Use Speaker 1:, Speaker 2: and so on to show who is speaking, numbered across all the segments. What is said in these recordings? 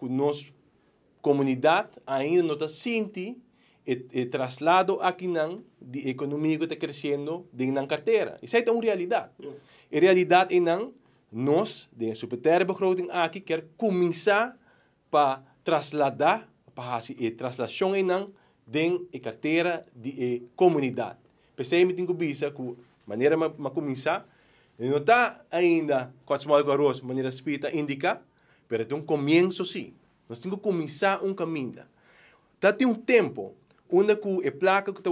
Speaker 1: que nossa comunidade ainda não está sentindo e traslado aqui não de economia que está crescendo dentro da carteira. Isso é uma realidade. A realidade é não nós, de superterbegroting aqui, quer começar para trasladar, para fazer a translação em não dentro da carteira de comunidade. Pensei que tenho que maneira de começar, não está ainda com as malas garotas, maneira espírita indica, mas tem um começo sim. Nós temos que começar um caminho. Tá tem um tempo onde a placa que está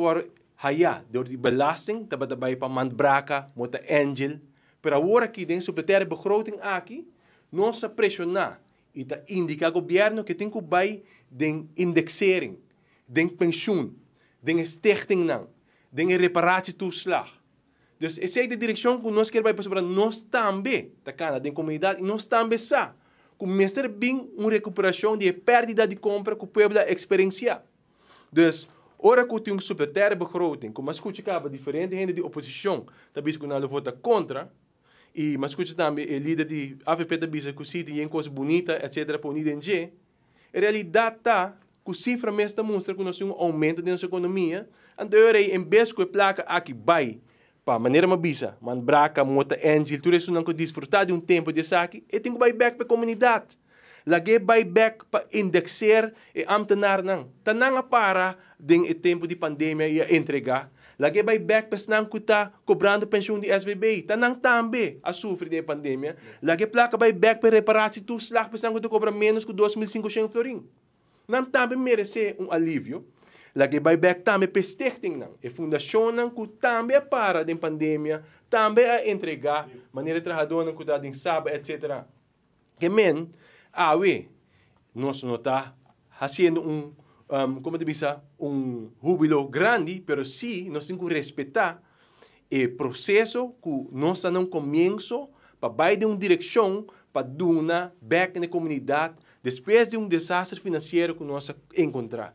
Speaker 1: haya de belasting, está para mandbraca, mota angel, para agora aqui dentro da terra begroting aqui, nós pressionar e está indica ao governo que tem que vai de indexering, de pensioen, de stichting não, de reparatie toeslag. Dus essa é a direção que nós queremos para nós também, tá cara, da comunidade, nós também sa, começar bem uma recuperação de perda de compra que o povo experienciar. Dus ora que tem um superterra begroting, como escuta acaba diferente gente de oposição, talvez que não vota contra. E mas escuta também o líder de AVP da Bisa que cita em coisa bonita, etc. para unir em G. A realidade está que a cifra mesmo mostra que nós temos um aumento da nossa economia. Então, em vez que a placa aqui vai para maneira uma bisa, man braca, mota, angel, tudo isso não que desfrutar de um tempo de saque, e tem que vai back para a comunidade. Lagi vai back para indexar e amtenar não. Tanang para de tempo de pandemia e entregar. Lagi vai back para não está cobrando pensão de SVB. Tanang também a sofrer da pandemia. Lagi placa vai back para reparar se tu slag para não cobra menos que 2.500 florin. Não também merece um alívio. Lagi vai back também para stichting não. E fundação não que também para da pandemia, também a entregar maneira trabalhadora que está em sábado, etc. Que men nós não está fazendo como te diz, júbilo grande, pero sim, nós temos que respeitar o processo que nós estamos no começo para vai de uma direção para dar back na comunidade depois de um desastre financeiro que nós encontrar.